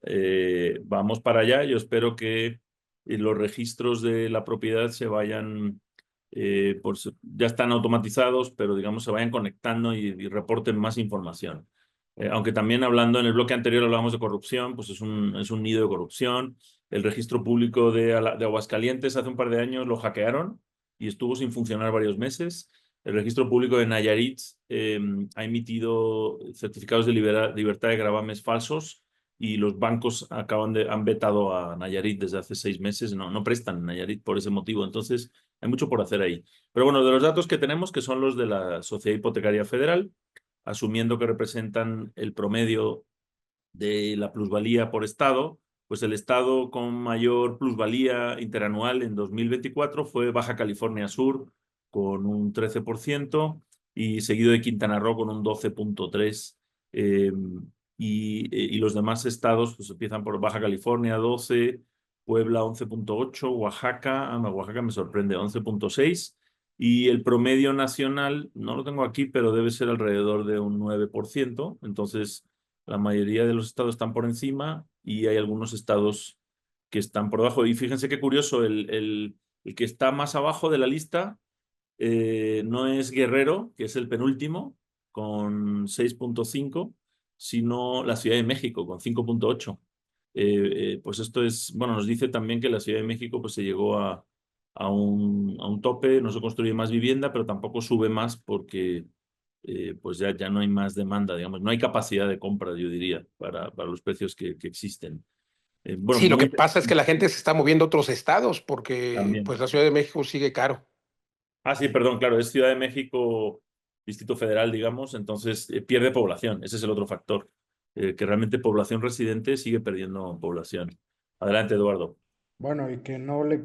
Vamos para allá. Yo espero que los registros de la propiedad se vayan, ya están automatizados, pero digamos se vayan conectando y reporten más información. Aunque también hablando en el bloque anterior hablábamos de corrupción, pues es un nido de corrupción. El registro público de Aguascalientes hace un par de años lo hackearon y estuvo sin funcionar varios meses. El registro público de Nayarit ha emitido certificados de libertad de gravames falsos y los bancos han vetado a Nayarit desde hace 6 meses. No prestan Nayarit por ese motivo. Entonces, hay mucho por hacer ahí. Pero bueno, de los datos que tenemos, que son los de la Sociedad Hipotecaria Federal, asumiendo que representan el promedio de la plusvalía por estado, pues el estado con mayor plusvalía interanual en 2024 fue Baja California Sur, con un 13%, y seguido de Quintana Roo con un 12,3%. Y los demás estados pues empiezan por Baja California 12, Puebla 11,8, Oaxaca, no, Oaxaca me sorprende, 11,6, y el promedio nacional, no lo tengo aquí, pero debe ser alrededor de un 9%. Entonces, la mayoría de los estados están por encima y hay algunos estados que están por debajo. Y fíjense qué curioso, el que está más abajo de la lista no es Guerrero, que es el penúltimo, con 6,5, sino la Ciudad de México, con 5,8. Pues esto es, bueno, nos dice también que la Ciudad de México pues se llegó a un tope, no se construye más vivienda, pero tampoco sube más porque pues ya no hay más demanda, digamos, no hay capacidad de compra, yo diría, para los precios que existen. Bueno, Sí, lo muy que pasa es que la gente se está moviendo a otros estados porque también. pues la Ciudad de México sigue caro. Ah, sí, perdón, claro, es Ciudad de México, Distrito Federal, digamos, entonces pierde población, ese es el otro factor, que realmente población residente sigue perdiendo población. Adelante, Eduardo. Bueno, y que no le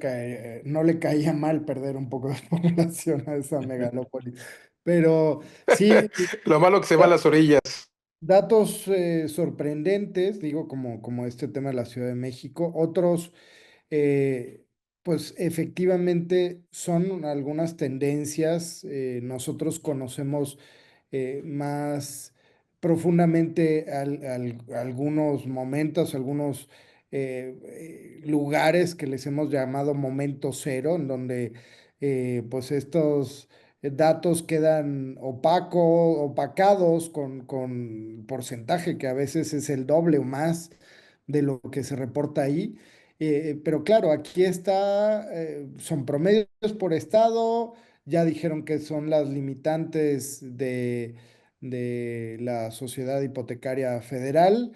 caía mal perder un poco de población a esa megalópolis. Pero sí, Lo malo que se va a da- las orillas. datos sorprendentes, digo, como este tema de la Ciudad de México. Otros, eh, pues efectivamente son algunas tendencias. Nosotros conocemos más profundamente algunos momentos, algunos lugares que les hemos llamado momento cero, en donde pues estos datos quedan opacados con porcentaje que a veces es el doble o más de lo que se reporta ahí. Pero claro, aquí está, son promedios por estado, ya dijeron que son las limitantes de la Sociedad Hipotecaria Federal.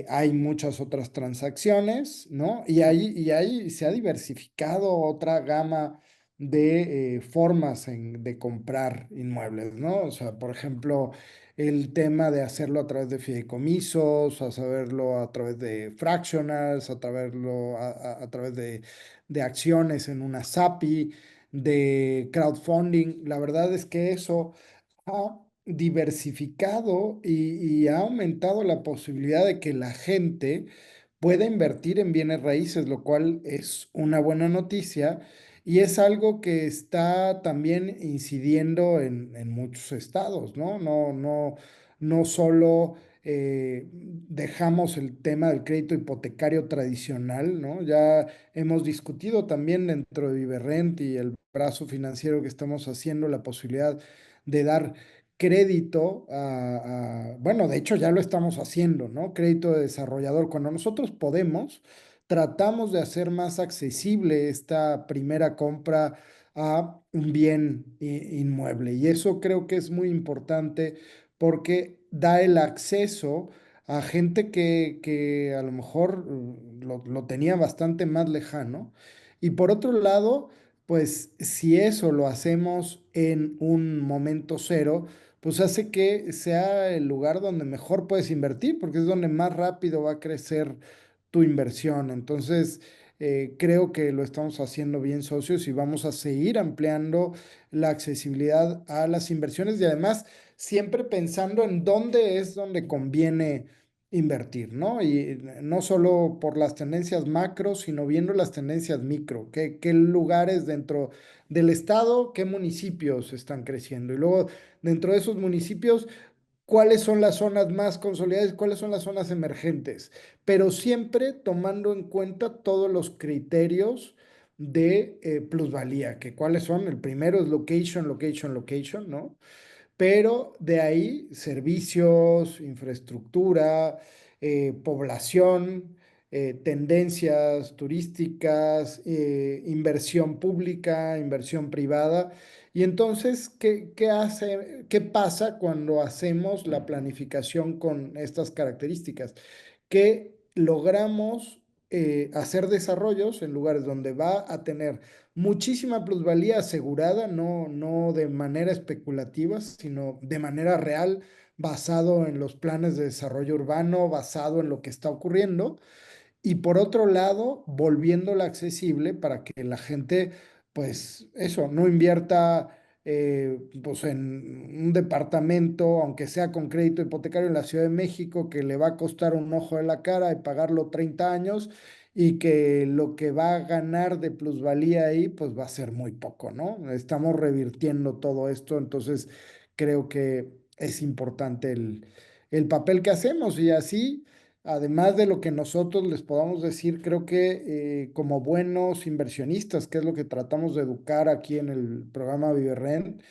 Hay muchas otras transacciones, ¿no? Y ahí se ha diversificado otra gama de formas de comprar inmuebles, ¿no? O sea, por ejemplo, el tema de hacerlo a través de fideicomisos, a saberlo a través de fractionals, a través de acciones en una SAPI, de crowdfunding. La verdad es que eso ha diversificado y ha aumentado la posibilidad de que la gente pueda invertir en bienes raíces, lo cual es una buena noticia y es algo que está también incidiendo en muchos estados, ¿no? No solo dejamos el tema del crédito hipotecario tradicional, ¿no? Ya hemos discutido también dentro de Viverrent y el brazo financiero que estamos haciendo la posibilidad de dar crédito bueno, de hecho ya lo estamos haciendo, ¿no? Crédito de desarrollador. Cuando nosotros podemos, tratamos de hacer más accesible esta primera compra a un bien inmueble. Y eso creo que es muy importante porque da el acceso a gente que a lo mejor lo tenía bastante más lejano. Y por otro lado, pues si eso lo hacemos en un momento cero, pues hace que sea el lugar donde mejor puedes invertir, porque es donde más rápido va a crecer tu inversión. Entonces, creo que lo estamos haciendo bien, socios, y vamos a seguir ampliando la accesibilidad a las inversiones y además siempre pensando en dónde es donde conviene invertir, ¿no? Y no solo por las tendencias macro, sino viendo las tendencias micro, qué lugares dentro del estado, qué municipios están creciendo. Y luego, dentro de esos municipios, cuáles son las zonas más consolidadas, cuáles son las zonas emergentes, pero siempre tomando en cuenta todos los criterios de plusvalía, que cuáles son, el primero es location, location, location, ¿no? Pero de ahí servicios, infraestructura, población, tendencias turísticas, inversión pública, inversión privada. Y entonces, qué pasa cuando hacemos la planificación con estas características? Que logramos hacer desarrollos en lugares donde va a tener muchísima plusvalía asegurada, no de manera especulativa, sino de manera real, basado en los planes de desarrollo urbano, basado en lo que está ocurriendo, y por otro lado, volviéndola accesible para que la gente, pues eso, no invierta pues en un departamento, aunque sea con crédito hipotecario en la Ciudad de México, que le va a costar un ojo de la cara y pagarlo 30 años, y que lo que va a ganar de plusvalía ahí, pues va a ser muy poco, ¿no? Estamos revirtiendo todo esto, entonces creo que es importante el papel que hacemos y así. Además de lo que nosotros les podamos decir, creo que como buenos inversionistas, que es lo que tratamos de educar aquí en el programa Viverrent,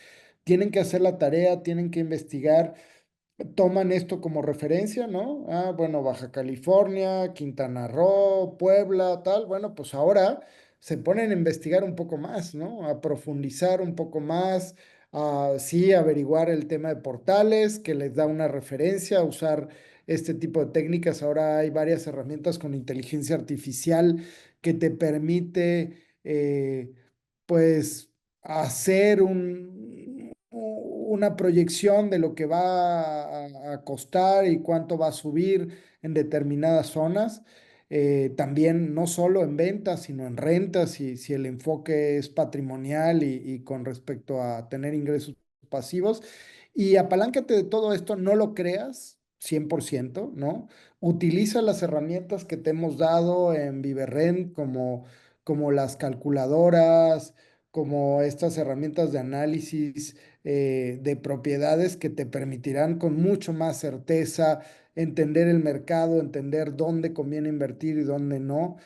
tienen que hacer la tarea, tienen que investigar, toman esto como referencia, ¿no? Ah, bueno, Baja California, Quintana Roo, Puebla, tal. Bueno, pues ahora se ponen a investigar un poco más, ¿no? A profundizar un poco más, a sí averiguar el tema de portales, que les da una referencia, a usar este tipo de técnicas. Ahora hay varias herramientas con inteligencia artificial que te permite, pues, hacer una proyección de lo que va a costar y cuánto va a subir en determinadas zonas. También no solo en ventas, sino en rentas, si el enfoque es patrimonial y con respecto a tener ingresos pasivos. Y apaláncate de todo esto, no lo creas 100%, ¿no? Utiliza las herramientas que te hemos dado en Viverrent como las calculadoras, como estas herramientas de análisis de propiedades que te permitirán con mucho más certeza entender el mercado, entender dónde conviene invertir y dónde no,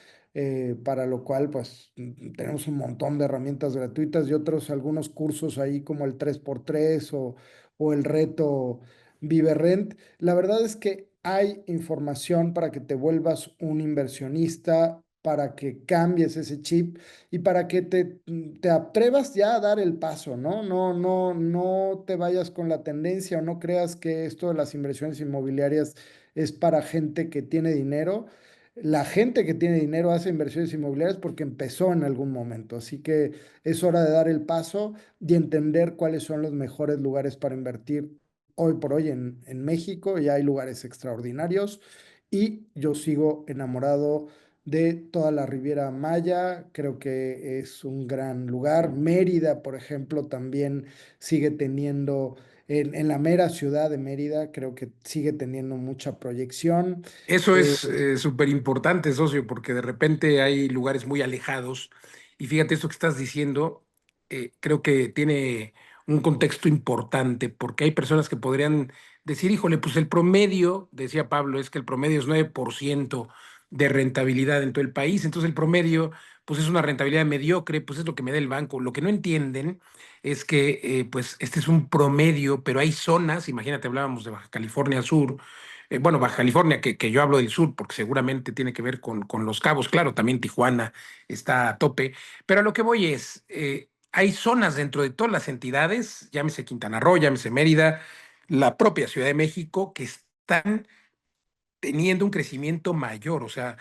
para lo cual pues tenemos un montón de herramientas gratuitas y otros, algunos cursos ahí como el 3x3 o el reto Viverrent. La verdad es que hay información para que te vuelvas un inversionista, para que cambies ese chip y para que te atrevas ya a dar el paso, ¿no? No te vayas con la tendencia o no creas que esto de las inversiones inmobiliarias es para gente que tiene dinero. La gente que tiene dinero hace inversiones inmobiliarias porque empezó en algún momento, así que es hora de dar el paso y entender cuáles son los mejores lugares para invertir hoy por hoy en México. Y hay lugares extraordinarios y yo sigo enamorado de toda la Riviera Maya, creo que es un gran lugar. Mérida, por ejemplo, también sigue teniendo, en la mera ciudad de Mérida, creo que sigue teniendo mucha proyección. Eso Eh, es súper importante, socio, porque de repente hay lugares muy alejados. Y fíjate, esto que estás diciendo, creo que tiene un contexto importante, porque hay personas que podrían decir, híjole, pues el promedio, decía Pablo, es que el promedio es 9% de rentabilidad en todo el país. Entonces el promedio, pues es una rentabilidad mediocre, pues es lo que me da el banco. Lo que no entienden es que, pues este es un promedio, pero hay zonas, imagínate, hablábamos de Baja California Sur, bueno, Baja California, que yo hablo del sur, porque seguramente tiene que ver con Los Cabos, claro, también Tijuana está a tope, pero a lo que voy es, hay zonas dentro de todas las entidades, llámese Quintana Roo, llámese Mérida, la propia Ciudad de México, que están teniendo un crecimiento mayor. O sea,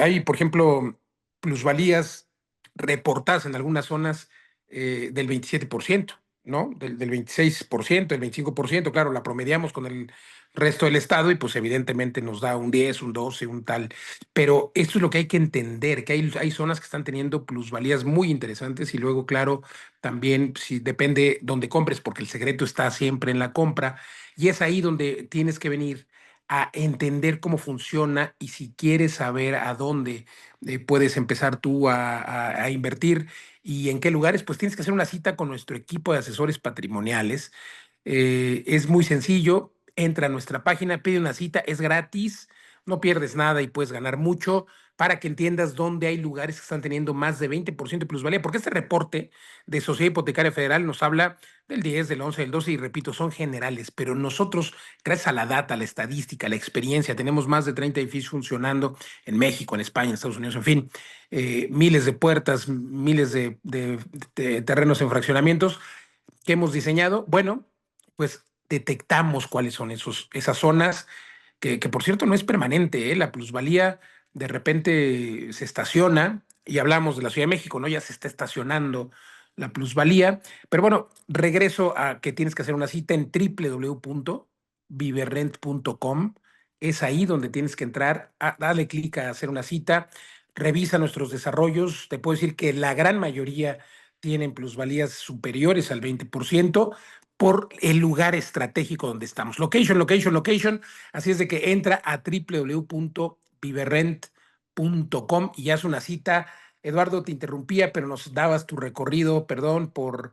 hay, por ejemplo, plusvalías reportadas en algunas zonas del 27%, ¿no? Del 26%, del 25%. Claro, la promediamos con el resto del estado y pues evidentemente nos da un 10, un 12, un tal. Pero esto es lo que hay que entender, que hay zonas que están teniendo plusvalías muy interesantes y luego, claro, también si depende dónde compres, porque el secreto está siempre en la compra y es ahí donde tienes que venir a entender cómo funciona y si quieres saber a dónde puedes empezar tú a invertir y en qué lugares, pues tienes que hacer una cita con nuestro equipo de asesores patrimoniales. Es muy sencillo, entra a nuestra página, pide una cita, es gratis, no pierdes nada y puedes ganar mucho para que entiendas dónde hay lugares que están teniendo más de 20% de plusvalía, porque este reporte de Sociedad Hipotecaria Federal nos habla del 10, del 11, del 12 y repito, son generales, pero nosotros, gracias a la data, la estadística, la experiencia, tenemos más de 30 edificios funcionando en México, en España, en Estados Unidos, en fin, miles de puertas, miles de terrenos en fraccionamientos que hemos diseñado. Bueno, pues detectamos cuáles son esas zonas que por cierto no es permanente, ¿eh? La plusvalía de repente se estaciona y hablamos de la Ciudad de México, ¿no? Ya se está estacionando la plusvalía, pero bueno, regreso a que tienes que hacer una cita en www.viverrent.com. Es ahí donde tienes que entrar, dale clic a hacer una cita, revisa nuestros desarrollos. Te puedo decir que la gran mayoría tienen plusvalías superiores al 20% por el lugar estratégico donde estamos. Location, location, location. Así es de que entra a www.viverrent.com y haz una cita. Eduardo, te interrumpía, pero nos dabas tu recorrido, perdón, por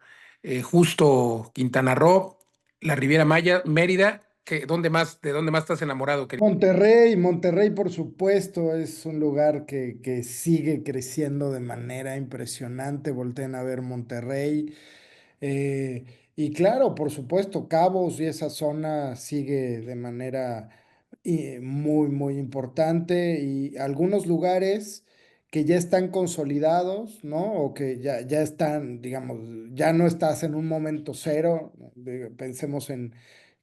justo Quintana Roo, la Riviera Maya, Mérida. ¿De dónde más estás enamorado, querido? Monterrey, Monterrey, por supuesto, es un lugar que sigue creciendo de manera impresionante. Volteen a ver Monterrey. Eh, y claro, por supuesto, Cabos y esa zona sigue de manera muy, muy importante. Y algunos lugares que ya están consolidados, ¿no? O que ya están, digamos, ya no estás en un momento cero. Pensemos en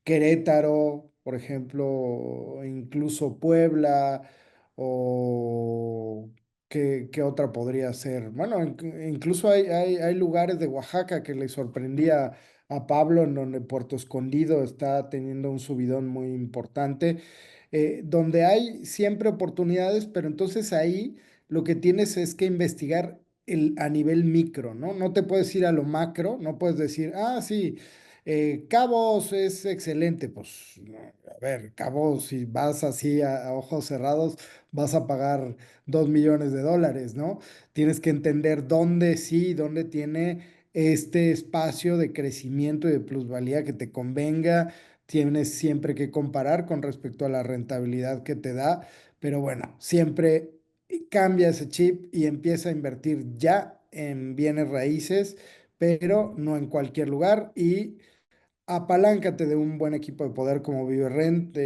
Querétaro, por ejemplo, o incluso Puebla, o qué otra podría ser. Bueno, incluso hay lugares de Oaxaca que le sorprendía a Pablo, en donde Puerto Escondido está teniendo un subidón muy importante, donde hay siempre oportunidades, pero entonces ahí lo que tienes es que investigar a nivel micro, ¿no? No te puedes ir a lo macro, no puedes decir, ah, sí. Cabos es excelente, pues no, a ver, Cabos, si vas así a ojos cerrados, vas a pagar 2 millones de dólares, ¿no? Tienes que entender dónde sí, dónde tiene este espacio de crecimiento y de plusvalía que te convenga. Tienes siempre que comparar con respecto a la rentabilidad que te da, pero bueno, siempre cambia ese chip y empieza a invertir ya en bienes raíces, pero no en cualquier lugar. Y apaláncate de un buen equipo de poder como ViveRent.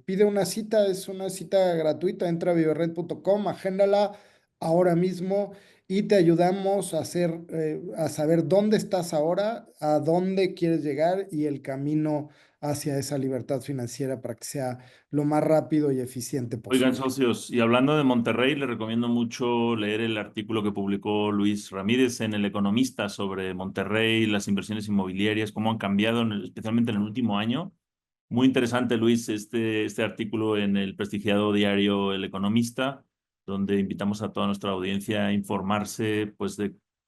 Pide una cita, es una cita gratuita. Entra a viverrent.com, agéndala ahora mismo y te ayudamos a saber dónde estás ahora, a dónde quieres llegar y el camino hacia esa libertad financiera para que sea lo más rápido y eficiente Oigan, posible. socios, y hablando de Monterrey, les recomiendo mucho leer el artículo que publicó Luis Ramírez en El Economista sobre Monterrey, las inversiones inmobiliarias, cómo han cambiado, especialmente en el último año. Muy interesante, Luis, este artículo en el prestigiado diario El Economista, donde invitamos a toda nuestra audiencia a informarse, pues,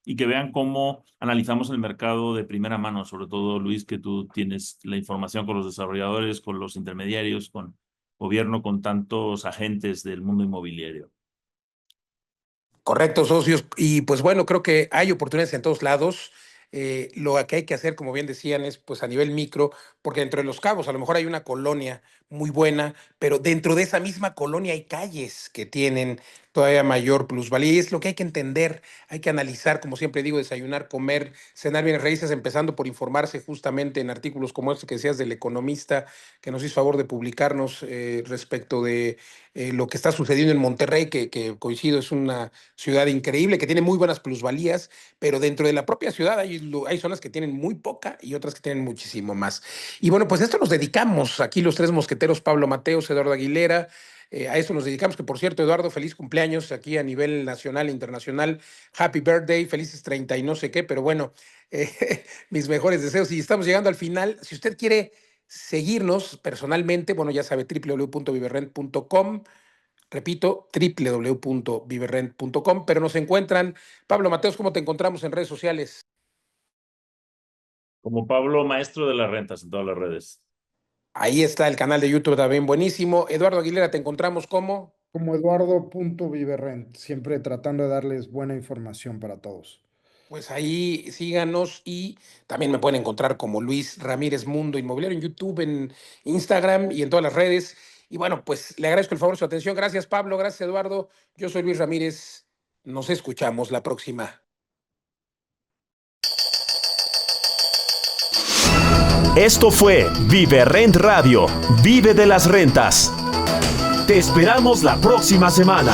y que vean cómo analizamos el mercado de primera mano, sobre todo, Luis, que tú tienes la información con los desarrolladores, con los intermediarios, con gobierno, con tantos agentes del mundo inmobiliario. Correcto, socios. Y pues bueno, creo que hay oportunidades en todos lados. Lo que hay que hacer, como bien decían, es pues a nivel micro, porque dentro de Los Cabos a lo mejor hay una colonia muy buena, pero dentro de esa misma colonia hay calles que tienen todavía mayor plusvalía. Y es lo que hay que entender, hay que analizar, como siempre digo, desayunar, comer, cenar bienes raíces, empezando por informarse justamente en artículos como este que decías del Economista, que nos hizo favor de publicarnos respecto de lo que está sucediendo en Monterrey, que coincido, es una ciudad increíble, que tiene muy buenas plusvalías, pero dentro de la propia ciudad hay zonas que tienen muy poca y otras que tienen muchísimo más. Y bueno, pues a esto nos dedicamos aquí los tres mosqueteros, Pablo Mateos, Eduardo Aguilera. A eso nos dedicamos, que por cierto, Eduardo, feliz cumpleaños aquí a nivel nacional e internacional. Happy birthday, felices 30 y no sé qué, pero bueno, mis mejores deseos. Y estamos llegando al final. Si usted quiere seguirnos personalmente, bueno, ya sabe, www.viverrent.com. Repito, www.viverrent.com, pero nos encuentran. Pablo Mateos, ¿cómo te encontramos en redes sociales? Como Pablo, maestro de las rentas en todas las redes. Ahí está el canal de YouTube también buenísimo. Eduardo Aguilera, ¿te encontramos como? Como Eduardo.Viverrent, siempre tratando de darles buena información para todos. Pues ahí síganos y también me pueden encontrar como Luis Ramírez Mundo Inmobiliario en YouTube, en Instagram y en todas las redes. Y bueno, pues le agradezco el favor de su atención. Gracias, Pablo. Gracias, Eduardo. Yo soy Luis Ramírez. Nos escuchamos la próxima. Esto fue ViveRent Radio. Vive de las rentas. Te esperamos la próxima semana.